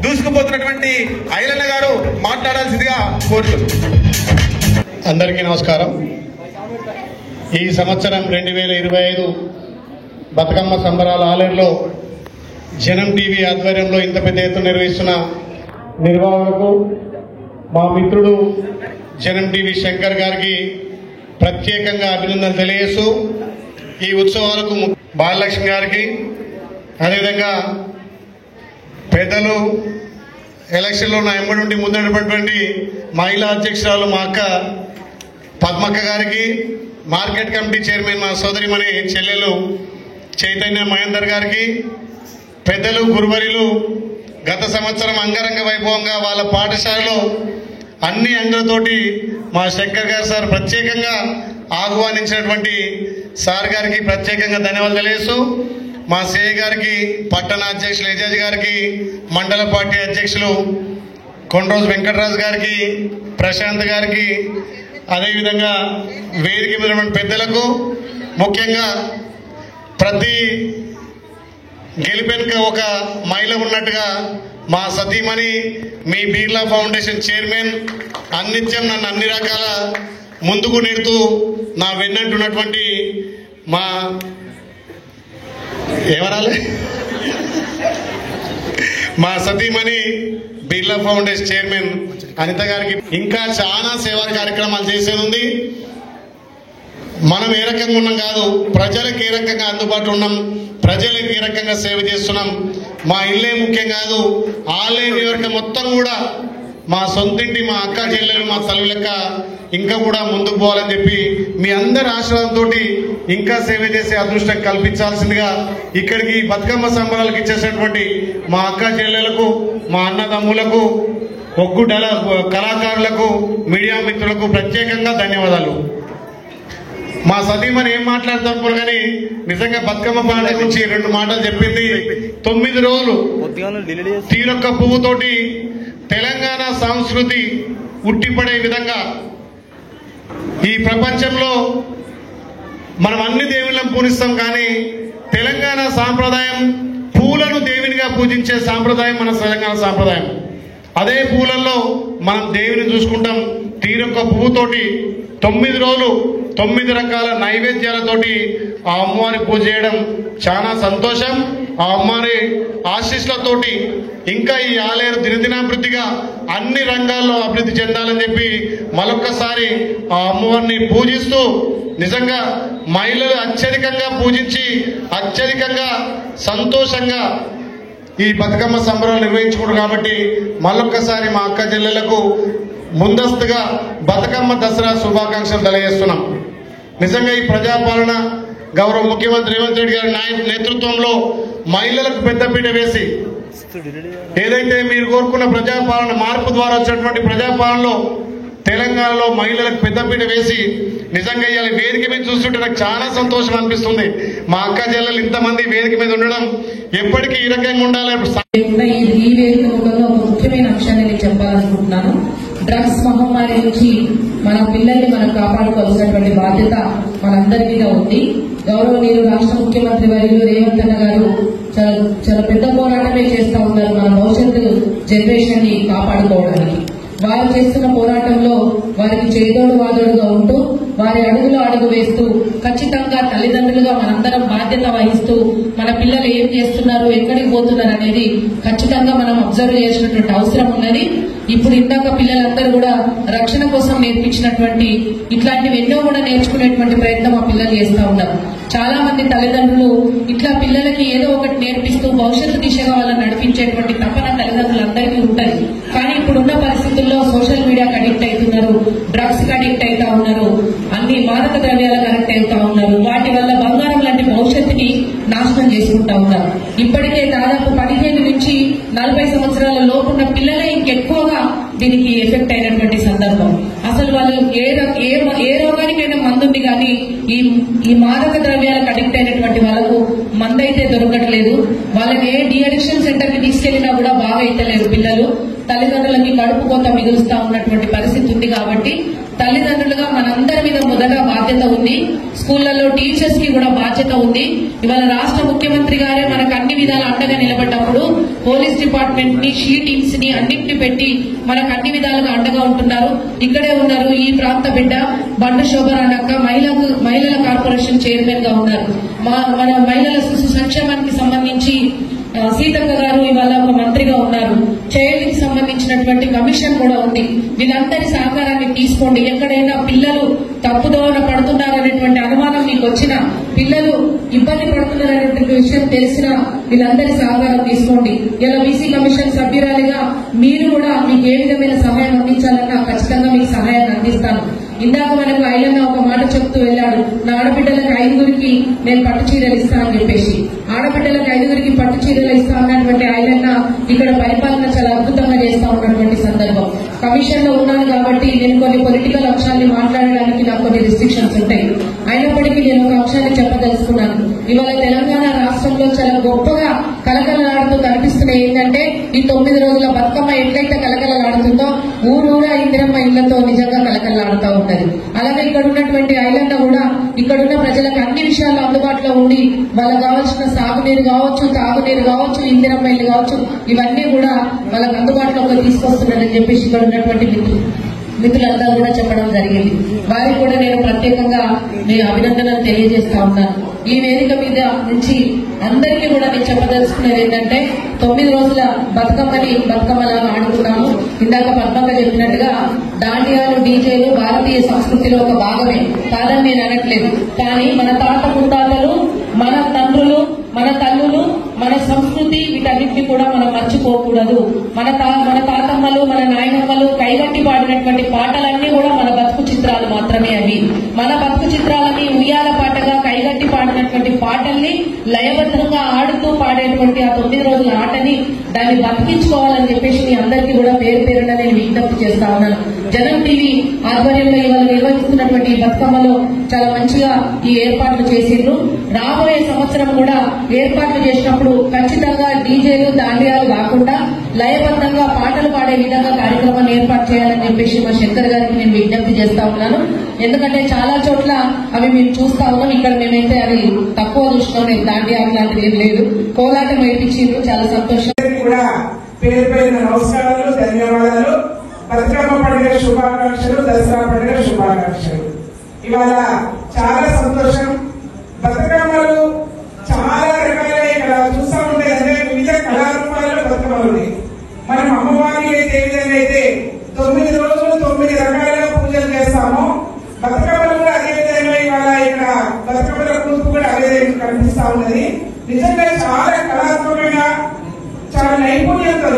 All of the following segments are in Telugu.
దూసుకుపోతున్నటువంటి ఐలన్న గారు మాట్లాడాల్సిందిగా కోరుతున్నాను. అందరికీ నమస్కారం. ఈ సంవత్సరం 2025 బతుకమ్మ సంబరాల ఆలయంలో జనం టీవీ ఆధ్వర్యంలో ఇంత పెద్ద ఎత్తున నిర్వహిస్తున్న నిర్వాహకులకు మా మిత్రుడు జనం టీవీ శంకర్ గారికి ప్రత్యేకంగా అభినందనలు తెలియజేస్తూ ఈ ఉత్సవాలకు బాలలక్ష్మి గారికి అదేవిధంగా పెద్దలు ఎలక్షన్లో నా ఎంబడి నుండి ముందున్నటువంటి మహిళా అధ్యక్షురాలు మా అక్క పద్మక్క గారికి, మార్కెట్ కమిటీ చైర్మన్ మా సోదరిమణి చెల్లెలు చైతన్య మహేందర్ గారికి, పెద్దలు గురువరిలు గత సంవత్సరం అంగరంగ వైభవంగా వాళ్ళ పాఠశాలలో అన్ని అంగులతోటి మా శంకర్ గారు సార్ ప్రత్యేకంగా ఆహ్వానించినటువంటి సార్ గారికి ప్రత్యేకంగా ధన్యవాదాలు తెలియజేస్తూ మా సిఐ గారికి, పట్టణ అధ్యక్షులు ఎజాజ్ గారికి, మండల పార్టీ అధ్యక్షులు కొండ్రోజు వెంకటరాజు గారికి, ప్రశాంత్ గారికి, అదేవిధంగా వేదిక మీద పెద్దలకు, ముఖ్యంగా ప్రతి గెలిపెనక ఒక మహిళ ఉన్నట్టుగా మా సతీమణి మీ బిర్లా ఫౌండేషన్ చైర్మన్ అన్నిత్యం నన్ను అన్ని రకాల ముందుకు నెడుతూ నా వెన్నంటున్నటువంటి మా మా సతీమణి బిర్లా ఫౌండేషన్ చైర్మన్ అనిత గారికి ఇంకా చాలా సేవా కార్యక్రమాలు చేసేది ఉంది. మనం ఏ రకంగా ఉన్నాం కాదు, ప్రజలకు ఏ రకంగా అందుబాటులో ఉన్నాం, ప్రజలకు ఏ రకంగా సేవ చేస్తున్నాం. మా ఇల్లే ముఖ్యం కాదు, ఆలయ నియోజకవర్గం మొత్తం కూడా మా సొంతింటి మా అక్క చెల్లెలు మా తల్లి లెక్క ఇంకా కూడా ముందుకు పోవాలని చెప్పి మీ అందరి ఆశీర్వాదంతో ఇంకా సేవ చేసే అదృష్టం కల్పించాల్సిందిగా ఇక్కడికి బతుకమ్మ సంబరాలకు ఇచ్చేసినటువంటి మా అక్క చెల్లెలకు, మా అన్నదమ్ములకు, ఒగ్గు కళాకారులకు, మీడియా మిత్రులకు ప్రత్యేకంగా ధన్యవాదాలు. మా సతీమణి ఏం మాట్లాడతాం కానీ నిజంగా బతుకమ్మ పండుగ గురించి 2 మాటలు చెప్పింది. 9 రోజులు తీరొక్క పువ్వుతోటి తెలంగాణ సంస్కృతి ఉట్టిపడే విధంగా ఈ ప్రపంచంలో మనం అన్ని దేవుళ్ళను పూజిస్తాం, కానీ తెలంగాణ సాంప్రదాయం పూలను దేవునిగా పూజించే సాంప్రదాయం మన తెలంగాణ సాంప్రదాయం. అదే పూలల్లో మనం దేవుని చూసుకుంటాం. తీరొక్క పువ్వుతోటి 9 రోజులు 9 రకాల నైవేద్యాలతోటి ఆ అమ్మవారి పూజ చేయడం చాలా సంతోషం. ఆ అమ్మవారి ఆశీస్సులతోటి ఇంకా ఈ ఆలయం దినదినాభివృద్ధిగా అన్ని రంగాల్లో అభివృద్ధి చెందాలని చెప్పి మరొక్కసారి ఆ అమ్మవారిని పూజిస్తూ నిజంగా మహిళలు అత్యధికంగా పూజించి అత్యధికంగా సంతోషంగా ఈ బతుకమ్మ సంబరాలు నిర్వహించుకుంటారు. కాబట్టి మరొక్కసారి మా అక్క చెల్లెలకు ముందస్తుగా బతుకమ్మ దసరా శుభాకాంక్షలు తెలియజేస్తున్నాం. నిజంగా ఈ ప్రజాపాలన గౌరవ ముఖ్యమంత్రి రేవంత్ రెడ్డి గారి నేతృత్వంలో మహిళలకు పెద్దపీట వేసి ఏదైతే మీరు కోరుకున్న ప్రజాపాలన మార్పు ద్వారా వచ్చినటువంటి ప్రజాపాలనలో తెలంగాణలో మహిళలకు పెద్దపీట వేసి నిజంగా ఇవాళ వేదిక మీద చూస్తుంటే నాకు చాలా సంతోషం అనిపిస్తుంది. మా అక్క చెల్లెలు ఇంతమంది వేదిక మీద ఉండడం ఎప్పటికీ ఈ రకంగా ఉండాలి. ఈ వేదిక ముఖంలో ఒక ముఖ్యమైన అంశాన్ని నేను చెప్పాలనుకుంటున్నాను. డ్రగ్స్ మహమ్మారి నుంచి మన పిల్లల్ని మనం కాపాడుకోవాల్సినటువంటి బాధ్యత మనందరి మీద ఉంది. గౌరవనీయులు రాష్ట్ర ముఖ్యమంత్రి వర్యులు రేవంత్ అన్న గారు చాలా పెద్ద పోరాటమే చేస్తా ఉన్నారు మన భవిష్యత్తు జనరేషన్ ని కాపాడుకోవడానికి. వారు చేస్తున్న పోరాటంలో వారికి చేదోడు వాదోడుగా ఉంటూ వారి అడుగులో అడుగు వేస్తూ ఖచ్చితంగా తల్లిదండ్రులుగా మనందరం బాధ్యత వహిస్తూ మన పిల్లలు ఏం చేస్తున్నారు, ఎక్కడికి పోతున్నారు అనేది ఖచ్చితంగా మనం అబ్జర్వ్ చేసినటువంటి అవసరం ఉన్నది. ఇప్పుడు ఇందాక పిల్లలందరూ కూడా రక్షణ కోసం నేర్పించినటువంటి ఇట్లాంటివి ఎన్నో కూడా నేర్చుకునేటువంటి ప్రయత్నం ఆ పిల్లలు చేస్తా ఉన్నారు. చాలా మంది తల్లిదండ్రులు ఇట్లా పిల్లలకి ఏదో ఒకటి నేర్పిస్తూ భవిష్యత్తు దిశగా వాళ్ళని నడిపించేటువంటి తపన తల్లిదండ్రులందరికీ ఉంటాయి. కానీ ఇప్పుడున్న పరిస్థితుల్లో సోషల్ మీడియాకి అడిక్ట్ అవుతున్నారు, డ్రగ్స్ కి అడిక్ట్ అవుతా ఉన్నారు, అన్ని మాదక ద్రవ్యాలకు కనెక్ట్ అవుతా ఉన్నారు. వాటి వల్ల బంగారం లాంటి భవిష్యత్తుని నాశనం చేసుకుంటా ఉన్నారు. ఇప్పటికే దాదాపు 15 నుంచి 40 సంవత్సరాల లోపున్న పిల్లలే ఇంకెక్కువగా దీనికి ఎఫెక్ట్ అయినటువంటి సందర్భం. అసలు వాళ్ళు ఏ రోగానికైనా మందుంది కానీ ఈ మాదక ద్రవ్యాలకు అడిక్ట్ అయినటువంటి వాళ్ళకు మందైతే దొరకట్లేదు. వాళ్ళకి ఏ డి అడిక్షన్ సెంటర్ కి తీసుకెళ్లినా కూడా బాగా అయితలేరు పిల్లలు. తల్లిదండ్రులకి కడుపు కోత మిగులుస్తా ఉన్నటువంటి పరిస్థితి ఉంది. కాబట్టి తల్లిదండ్రులుగా మనందరి మీద మొదట బాధ్యత ఉంది. స్కూళ్లలో టీచర్స్ కి కూడా బాధ్యత ఉంది. ఇవాళ రాష్ట్ర ముఖ్యమంత్రి గారే మనకు అన్ని విధాల అండగా నిలబడ్డప్పుడు పోలీస్ డిపార్ట్మెంట్ ని, షీ టీమ్స్ ని అన్నింటినీ పెట్టి మనకు అన్ని విధాలుగా అండగా ఉంటున్నారు. ఇక్కడే ఉన్నారు ఈ ప్రాంత బిడ్డ బండ శోభరానక్క, మహిళల కార్పొరేషన్ చైర్మన్ గా ఉన్నారు. మన మహిళల శిశు సంక్షేమానికి సంబంధించి సీతక్క గారు ఇవాళ ఒక మంత్రిగా ఉన్నారు. చైల్డ్ కి సంబంధించినటువంటి కమిషన్ కూడా ఉంది. వీళ్ళందరి సహకారాన్ని తీసుకోండి. ఎక్కడైనా పిల్లలు తప్పుదోవ పడుతున్నారనేటువంటి అనుమానం మీకు వచ్చిన, పిల్లలు ఇబ్బంది పడుతున్నారనేటువంటి విషయం తెలిసిన వీళ్ళందరి సహకారం తీసుకోండి. ఇలా బీసీ కమిషన్ సభ్యురాలిగా మీరు కూడా మీకు ఏ విధమైన సహాయం అందించాలన్నా ఖచ్చితంగా మీకు సహాయాన్ని అందిస్తాను. ఇందాక మనకు ఐలన్న ఒక మాట చెప్తూ వెళ్ళాడు, నా ఆడబిడ్డలకు 5గురికి నేను పట్టు చీరలు ఇస్తా అని చెప్పేసి. ఆడబిడ్డలకు 5గురికి పట్టు చీరలు ఇస్తా అన్నటువంటి ఐలన్న ఇక్కడ పరిపాలన చాలా అద్భుతంగా చేస్తా ఉన్నటువంటి సందర్భం. కమిషన్ లో ఉన్నాను కాబట్టి నేను కొన్ని పొలిటికల్ అంశాన్ని మాట్లాడడానికి నాకు కొన్ని రిస్ట్రిక్షన్స్ ఉంటాయి. అయినప్పటికీ నేను ఒక అంశాన్ని చెప్పదలుచుకున్నాను. ఇవాళ తెలంగాణ రాష్ట్రంలో చాలా గొప్పగా కలకలలాడుతూ కనిపిస్తున్నాయి. ఏంటంటే ఈ 9 రోజుల బతుకమ్మ ఎట్లయితే కలకలలాడుతుందో ఊరూరా ఇందిరమ్మ ఇళ్లతో నిజంగా కలకలలాడుతూ ఉంటది. అలాగే ఇక్కడ ఉన్నటువంటి ఐలన్న కూడా ఇక్కడున్న ప్రజలకు అన్ని విషయాల్లో అందుబాటులో ఉండి వాళ్ళకు కావాల్సిన సాగునీరు కావచ్చు, తాగునీరు కావచ్చు, ఇందిరమ్మ ఇల్లు కావచ్చు, ఇవన్నీ కూడా వాళ్ళకు అందుబాటులోకి తీసుకొస్తున్నారని చెప్పేసి ఇక్కడ ఉన్నటువంటి మిత్రులంతా కూడా చెప్పడం జరిగింది. వారికి కూడా నేను ప్రత్యేకంగా నేను అభినందనలు తెలియజేస్తా ఉన్నాను. ఈ వేదిక మీద నుంచి అందరికీ కూడా నేను చెప్పదలుచుకునేది ఏంటంటే 9 రోజుల బతుకమ్మలాగా ఆడుకున్నాము. ఇందాక పద్మక్క చెప్పినట్టుగా దాండియాలు, డీజేలు భారతీయ సంస్కృతిలో ఒక భాగమే కాదని నేను అనట్లేదు. కానీ మన తాత ముత్తాతలు, మన తండ్రులు, మన తల్లులు, మన సంస్కృతి వీటన్నిటిని కూడా మనం మర్చిపోకూడదు. మన తాతమ్మలు, మన నాయనమ్మలు కైగట్టి పాడినటువంటి పాటలన్నీ కూడా మన బతుకు చిత్రాలు మాత్రమే. అవి మన బతుకు చిత్రాలని ఉయ్యాల పాటగా కైగట్టి పాడినటువంటి పాటల్ని లయబద్ధంగా ఆడుతూ పాడేటువంటి ఆ 9 రోజుల ఆటని దాన్ని బతికించుకోవాలని చెప్పేసి మీ అందరికీ కూడా పేరు పేరున నేను విజ్ఞప్తి చేస్తా ఉన్నాను. జనం టీవీ ఆధ్వర్యంలో ఇవాళ నిర్వహిస్తున్నటువంటి ఈ బతుకమ్మలో చాలా మంచిగా ఈ ఏర్పాట్లు చేసిండ్రు. రాబోయే సంవత్సరం కూడా ఏర్పాట్లు చేసినప్పుడు ఖచ్చితంగా డీజేలు, దాండియాలు కాకుండా లయబద్ధంగా పాటలు పాడే విధంగా కార్యక్రమాన్ని ఏర్పాటు చేయాలని చెప్పేసి మా శంకర్ గారికి నేను విజ్ఞప్తి చేస్తా ఉన్నాను. ఎందుకంటే చాలా చోట్ల అవి మేము చూస్తా ఉన్నాం. ఇక్కడ మేమైతే అవి తక్కువ చూసినాం. దాండియా లాంటిది ఏం లేదు. కోలాటం వేయించిండ్రు, చాలా సంతోషం. కూడా పేరు పేరున నమస్కారాలు, ధన్యవాదాలు. బతుకమ్మ పండుగ శుభాకాంక్షలు, దసరా పండుగ శుభాకాంక్షలు. ఇవాళ చాలా సంతోషం. బతుకమ్మలు చాలా రకాలుగా ఇక్కడ చూస్తా ఉంటాయి. అంటే వివిధ కళారూపాలలో బతుకమ్మలు ఉన్నాయి. మనం అమ్మవారికి అయితే ఏ విధంగా అయితే 9 రోజులు 9 రకాలుగా పూజలు చేస్తామో బతుకమ్మలు కూడా అదే విధంగా ఇవాళ ఇక్కడ బతుకమ్మల కూర్పు కూడా అదే విధంగా కనిపిస్తా ఉన్నది. నిజంగా చాలా కళాత్మకంగా, చాలా నైపుణ్యంతో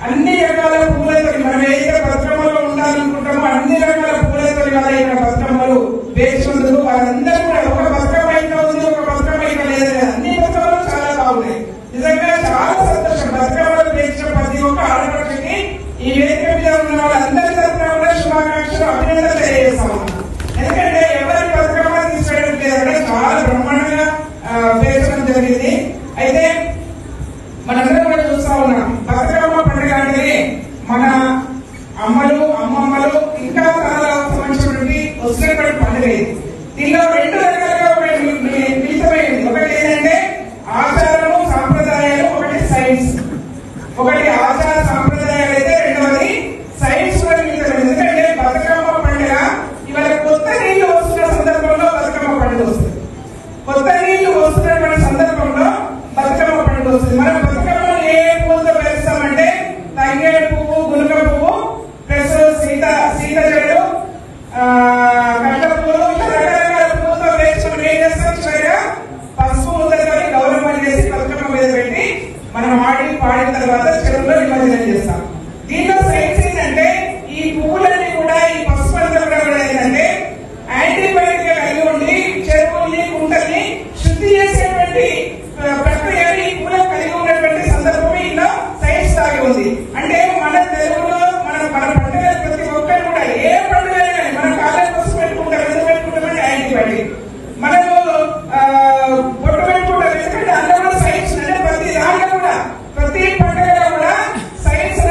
అన్ని రకాల పూలతో మనం ఏదైతే బతుకమ్మలో ఉండాలనుకుంటామో అన్ని రకాల పూలతో ఇక్కడ బతుకమ్మలు వేసినందుకు వారందరూ కూడా ఒక బతుకమ్మ ఇంకా ఉంది, ఒక బతుకమ్మ ఇంకా లేదు, అన్ని బతుకమ్మలు చాలా బాగున్నాయి. నిజంగా చాలా సంతోషం. బతుకమ్మలు వేసిన ప్రతి ఒక్క ఆడపడుచుకి ఈ వేదిక మీద ఉన్న వాళ్ళందరి తరఫున కూడా శుభాకాంక్షలు, అభినందనలు తెలియజేస్తాము. ఎందుకంటే ఎవరి బతుకమ్మ తీసుకెళ్ళడం లేదంటే చాలా బ్రహ్మాండంగా పేర్చడం జరిగింది. అయితే మనందరం కూడా చూస్తా ఉన్నాం. బతుకమ్మ పండుగ అంటే మన అమ్మలు, అమ్మమ్మలు ఇంకా తరాలకు సంబంధించినటువంటి వస్తున్నటువంటి పండుగ ఇది. దీనిలో 2 రకాలుగా మిళితమైంది. ఒకటి ఏంటంటే ఆచారము, సాంప్రదాయాలు, ఒకటి సైన్స్. ఒకటి ఆచార సాంప్రదాయాలు అయితే రెండవది సైన్స్ కూడా మిళితమైంది. ఎందుకంటే బతుకమ్మ పండుగ ఇవాళ కొత్త నీళ్లు వస్తున్న సందర్భంలో బతుకమ్మ పండుగ వస్తుంది. కొత్త నీళ్లు వస్తున్నటువంటి సందర్భంలో బతుకమ్మ పండుగ వస్తుంది. మనం బతుకమ్మను ఏ పూలతో పేరుస్తామంటే తంగేడు పువ్వు, గునుక పువ్వు ప్లస్ సీత చెడు, కట్ల పువ్వులు, రకరకాల పువ్వులతో పేర్చి మనం ఏం చేస్తాం? చివరిగా పసుపు ముద్దతో గౌరవం చేసి బతుకమ్మ మీద పెట్టి మనం పాడిన తర్వాత చెరువులో నిమజ్జనం చేస్తాం. దీంట్లో సైన్స్ ఏంటంటే ఈ పువ్వులన్నీ కూడా ఈ పసుపు అంతా కూడా ఏంటంటే యాంటీబయాటిక్ కలిగి ఉండి చెరువుల్ని, కుంటల్ని శుద్ధి చేసేటువంటి ప్రక్రియని ఈ పూల కలిగి ఉన్నటువంటి సందర్భం ఇందులో సైన్స్ దాగి ఉంది. అంటే మన తెలుగులో మన పండుగ ప్రతి ఒక్కరు కూడా ఏ పండుగ అయినా మన కాళ్ళ కోసం పెట్టుకుంటాం. ఎందుకు పెట్టుకుంటామంటే యాంటీబయాటిక్. మనము బొట్టు పెట్టుకుంటాం. ఎందుకంటే అందులో సైన్స్ అంటే ప్రతి దాంట్లో కూడా ప్రతి పండుగలో కూడా సైన్స్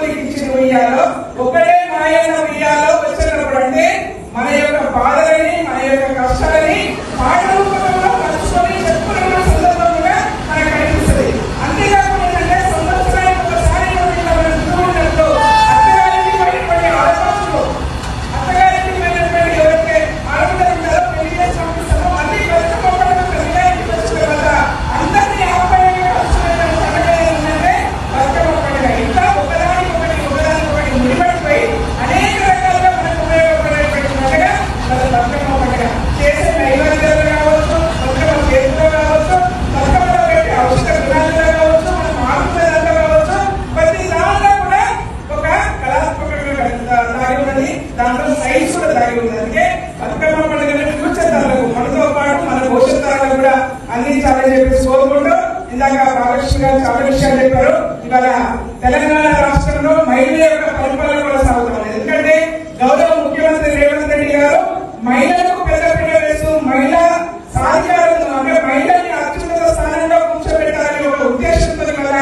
ముగ్గురికి ఇచ్చిన ఉయ్యాలో ఒకటే మాయన్న ఉయ్యాలో వచ్చినప్పుడు అంటే మన యొక్క బాధలని మన యొక్క కష్టాలని పాట రూపంలో పంచుకొని చెప్పుకున్న సందర్భం కూడా మనకు కనిపిస్తుంది. అంతేకాకుండా ఏంటంటే సంవత్సరానికి ఒకసారి మనం చూడటంతో అత్తగారికి పోయినటువంటి ఆడపడుచులు అత్తగారికి పోయినటువంటి ఎవరైతే ఆడపిల్లలు ఉంటారో పెళ్లి చేసి పంపిస్తారో మళ్ళీ బతుకమ్మ పండుగ పెళ్ళికి వచ్చిన తర్వాత అందరినీ ఆప్యాయంగా కలుసుకునే పండుగ ఏంటంటే బతుకమ్మ పండుగ. ఇంకా ఒకదానికొకటి ముడిపడిపోయి అనేక రకాలుగా మనకు ఉపయోగపడేటువంటి పండుగ మన బతుకమ్మ పండుగ. చేసే నైవేద్యాలు కావచ్చు, బతుకమ్మ చేతిలో కావచ్చు, బతుకమ్మలో పెట్టి ఔషధ గుణాలుగా కావచ్చు, మన మాతృదాంట్లో కావచ్చు, ప్రతి దాంట్లో కూడా ఒక కళాత్మకంగా దాగి ఉన్నది, దాంట్లో సైన్స్ కూడా దాగి ఉంది. అందుకే బతుకమ్మ పండుగ ఫ్యూచర్ తరాలకు మనతో పాటు మన భవిష్యత్ తరాలకు కూడా అందించాలని చెప్పేసి కోరుకుంటూ ఇందాక బాలకృష్ణ గారు చాలా విషయాలు చెప్పారు. ఇవాళ తెలంగాణ రాష్ట్రంలో మహిళల యొక్క పరిపాలన కొనసాగుతుంది. ఎందుకంటే గౌరవ ముఖ్యమంత్రి రేవంత్ రెడ్డి గారు మహిళలకు పెద్దపీట వేస్తూ మహిళా సాధికారులను అంటే మహిళల్ని అత్యున్నత స్థానంలో కూర్చోబెట్టాలని ఒక ఉద్దేశంతో వల్ల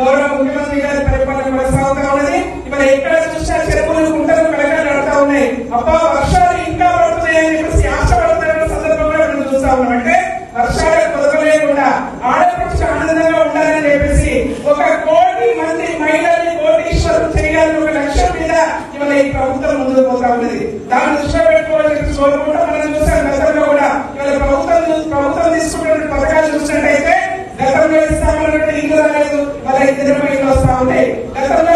గౌరవ ముఖ్యమంత్రి గారి పరిపాలన కొనసాగుతా ఉన్నది. ఇవాళ ఎక్కడ చూసినా చెరువులు కుంటలు కలకలు నడుతా ఉన్నాయి. అబ్బా వర్షాలు ఇంకా పడుతున్నాయని చెప్పేసి ఆశపడుతున్న సందర్భంలో మనం చూస్తా ఉన్నాం. అంటే వర్షాలు కుదరలేకుండా ఆడపడుచు ఆనందంగా ఉండాలని చెప్పేసి 1 కోటి మంది మహిళల్ని కోటీశ్వరం చేయాలని ఒక లక్ష్యం మీద ఇవాళ ఈ ప్రభుత్వం ముందుకు పోతా ఉన్నది. దాన్ని దృష్టిలో పెట్టుకోవాలని చెప్పి కోరుకుంటూ మనం చూసాం. గతంలో కూడా ఇవాళ ప్రభుత్వం తీసుకున్న పథకాలు చూసినట్టయితే గతంలో ఇస్తామన్నట్టు ఇల్లు రాలేదు, ఇవాళ 2 ఇల్లు వస్తా ఉంటాయి. గతంలో